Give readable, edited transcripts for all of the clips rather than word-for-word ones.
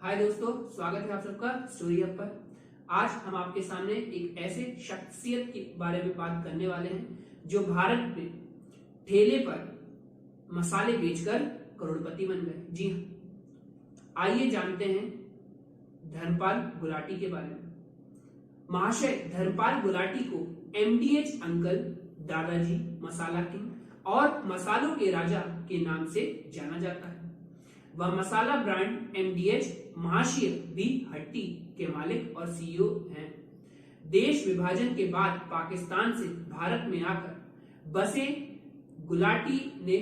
हाय दोस्तों, स्वागत है आप सबका स्टोरी हब पर। आज हम आपके सामने एक ऐसे शख्सियत के बारे में बात करने वाले हैं जो भारत में ठेले पर मसाले बेचकर करोड़पति बन गए। जी हाँ, आइए जानते हैं धर्मपाल गुलाटी के बारे में। महाशय धर्मपाल गुलाटी को एमडीएच अंकल, दादाजी, मसाला किंग और मसालों के राजा के नाम से जाना जाता है। वह मसाला ब्रांड एमडीएच महाशय दी हट्टी के मालिक और सीईओ हैं। देश विभाजन के बाद पाकिस्तान से भारत में आकर बसे गुलाटी ने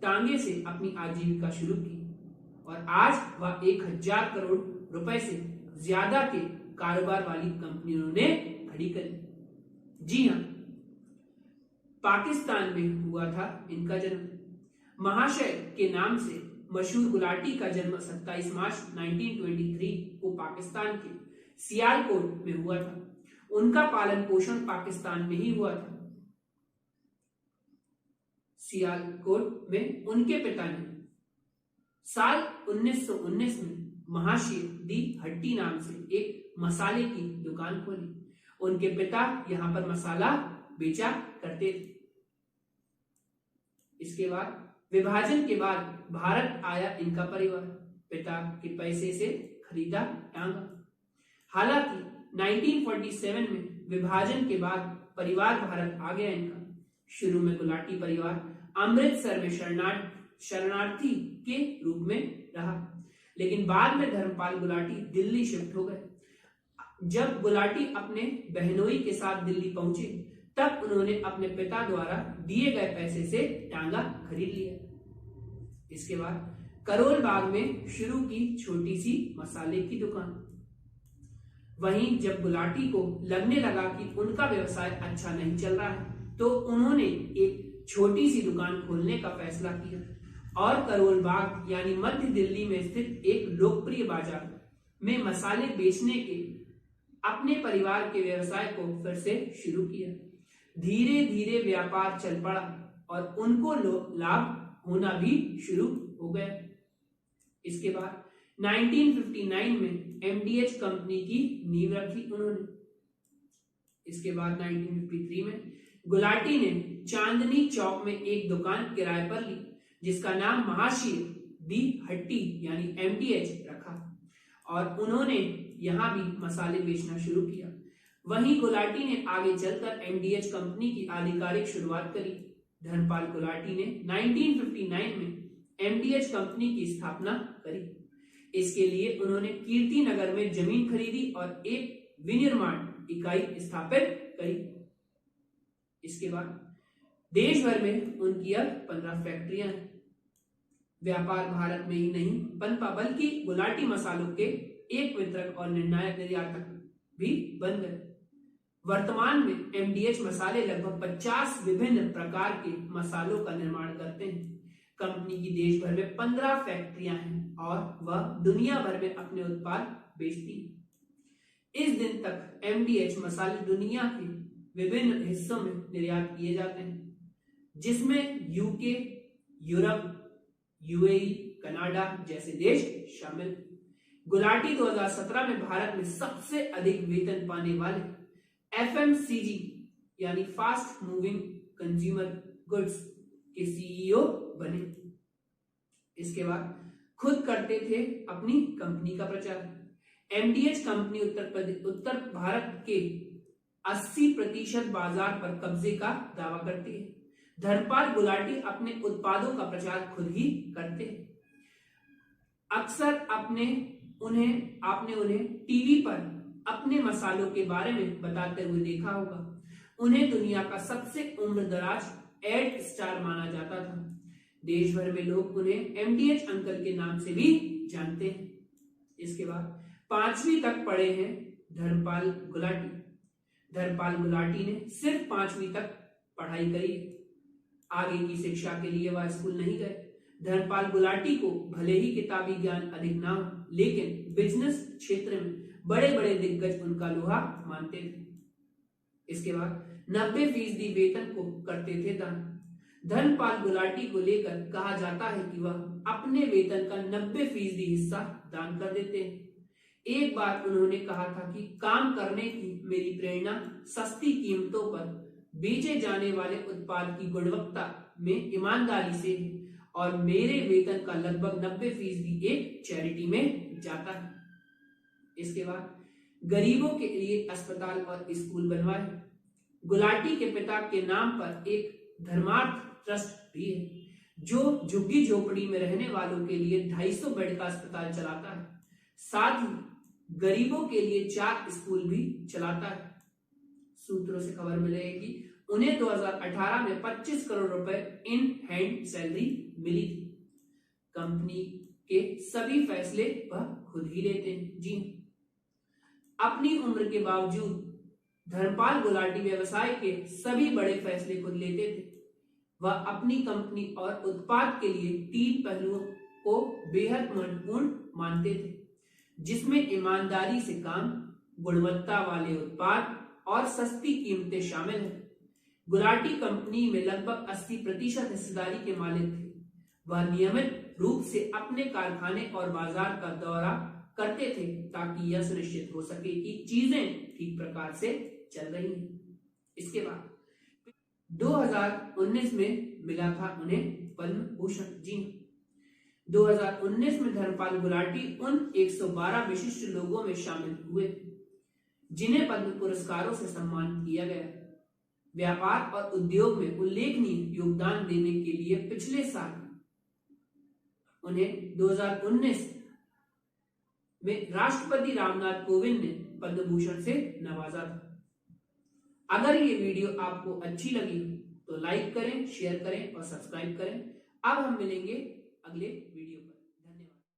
टांगे से अपनी आजीविका शुरू की और आज वह 1000 करोड़ रुपए से ज्यादा के कारोबार वाली कंपनियों ने खड़ी करी। जी हाँ, पाकिस्तान में हुआ था इनका जन्म। महाशय के नाम से मशहूर गुलाटी का जन्म 27 मार्च 1923 को पाकिस्तान के सियालकोट में हुआ था। उनका पालन पोषण पाकिस्तान में ही हुआ था। सियालकोट में उनके पिता ने साल 1919 में महाशय दी हट्टी नाम से एक मसाले की दुकान खोली। उनके पिता यहां पर मसाला बेचा करते थे। इसके बाद विभाजन के बाद भारत आया इनका परिवार। पिता के पैसे से खरीदा टांगा। हालांकि 1947 में विभाजन के बाद परिवार भारत आ गया इनका। शुरू में गुलाटी परिवार अमृतसर में शरणार्थी के रूप में रहा, लेकिन बाद में धर्मपाल गुलाटी दिल्ली शिफ्ट हो गए। जब गुलाटी अपने बहनोई के साथ दिल्ली पहुंचे तब उन्होंने अपने पिता द्वारा दिए गए पैसे से टांगा खरीद लिया। इसके बाद करोल बाग में शुरू की छोटी सी मसाले की दुकान। वहीं जब गुलाटी को लगने लगा कि उनका व्यवसाय अच्छा नहीं चल रहा है तो उन्होंने एक छोटी सी दुकान खोलने का फैसला किया और करोल बाग यानी मध्य दिल्ली में स्थित एक लोकप्रिय बाजार में मसाले बेचने के अपने परिवार के व्यवसाय को फिर से शुरू किया। धीरे धीरे व्यापार चल पड़ा और उनको लाभ होना भी शुरू हो गया। इसके बाद 1959 में एमडीएच कंपनी की नींव रखी उन्होंने। इसके बाद 1953 में गुलाटी ने चांदनी चौक में एक दुकान किराए पर ली जिसका नाम महाशय दी हट्टी यानी एमडीएच रखा और उन्होंने यहां भी मसाले बेचना शुरू किया। वहीं गुलाटी ने आगे चलकर एमडीएच कंपनी की आधिकारिक शुरुआत करी। धर्मपाल गुलाटी ने 1959 में एमडीएच कंपनी की स्थापना करी। इसके लिए उन्होंने कीर्ति नगर में जमीन खरीदी और एक विनिर्माण इकाई स्थापित करी। इसके बाद देश भर में उनकी अब 15 फैक्ट्रियां हैं। व्यापार भारत में ही नहीं पनपा बल्कि गुलाटी मसालों के एक वितरक और निर्णायक निर्यातक भी बन गए। वर्तमान में एमडीएच मसाले लगभग 50 विभिन्न प्रकार के मसालों का निर्माण करते हैं। कंपनी की देश भर में 15 फैक्ट्रियां हैं और वह दुनिया भर में अपने उत्पाद बेचती है। इस दिन तक एमडीएच मसाले दुनिया के विभिन्न हिस्सों में निर्यात किए जाते हैं, जिसमें यूके, यूरोप, यूएई, कनाडा जैसे देश शामिल। गुलाटी 2017 में भारत में सबसे अधिक वेतन पाने वाले एफएमसीजी यानी फास्ट मूविंग कंज्यूमर गुड्स के सीईओ बने। इसके बाद खुद करते थे अपनी कंपनी का प्रचार। एमडीएच कंपनी उत्तर भारत के 80% बाजार पर कब्जे का दावा करती है। धर्मपाल गुलाटी अपने उत्पादों का प्रचार खुद ही करते हैं। अक्सर आपने उन्हें टीवी पर अपने मसालों के बारे में बताते हुए देखा होगा। उन्हें दुनिया का सबसे उम्रदराज एड स्टार माना जाता था। देश भर में लोग उन्हें एमडीएच अंकल के नाम से भी जानते हैं। इसके बाद 5वीं तक पढ़े हैं धर्मपाल गुलाटी। धर्मपाल गुलाटी ने सिर्फ 5वीं तक पढ़ाई करी। आगे की शिक्षा के लिए वह स्कूल नहीं गए। धर्मपाल गुलाटी को भले ही किताबी ज्ञान अधिक ना हो, लेकिन बिजनेस क्षेत्र में बड़े बड़े दिग्गज उनका लोहा मानते थे। इसके बाद 90% वेतन को करते थे दान। धर्मपाल गुलाटी को लेकर कहा जाता है कि वह अपने वेतन का 90% हिस्सा दान कर देते हैं। एक बार उन्होंने कहा था कि काम करने की मेरी प्रेरणा सस्ती कीमतों पर बेचे जाने वाले उत्पाद की गुणवत्ता में ईमानदारी से है और मेरे वेतन का लगभग 90% एक चैरिटी में जाता है। इसके बाद गरीबों के लिए अस्पताल और स्कूल बनवाए। गुलाटी के पिता के नाम पर एक धर्मार्थ ट्रस्ट भी है जो झुग्गी झोपड़ी में रहने वालों के लिए 250 बेड का अस्पताल चलाता है। साथ ही गरीबों के लिए 4 स्कूल भी चलाता है। सूत्रों से खबर मिलेगी कि उन्हें 2018 में 25 करोड़ रुपए इन हैंड सैलरी मिली थी। कंपनी के सभी फैसले वह खुद ही लेते हैं। जी, अपनी उम्र के बावजूद धर्मपाल गुलाटी व्यवसाय के सभी बड़े फैसले खुद लेते थे। वह अपनी कंपनी और उत्पाद के लिए 3 पहलुओं को बेहद महत्वपूर्ण मानते थे, जिसमें ईमानदारी से काम, गुणवत्ता वाले उत्पाद और सस्ती कीमतें शामिल हैं। गुलाटी कंपनी में लगभग 80% हिस्सेदारी के मालिक थे। वह नियमित रूप से अपने कारखाने और बाजार का दौरा करते थे ताकि यह सुनिश्चित हो सके कि चीजें ठीक प्रकार से चल रही हैं। इसके बाद 2019 में मिला था उन्हें पद्म भूषण। जी, 2019 में धर्मपाल गुलाटी उन 112 विशिष्ट लोगों में शामिल हुए जिन्हें पद्म पुरस्कारों से सम्मानित किया गया। व्यापार और उद्योग में उल्लेखनीय योगदान देने के लिए पिछले साल उन्हें 2019 में राष्ट्रपति रामनाथ कोविंद ने पद्म भूषण से नवाजा था। अगर ये वीडियो आपको अच्छी लगी तो लाइक करें, शेयर करें और सब्सक्राइब करें। अब हम मिलेंगे अगले वीडियो।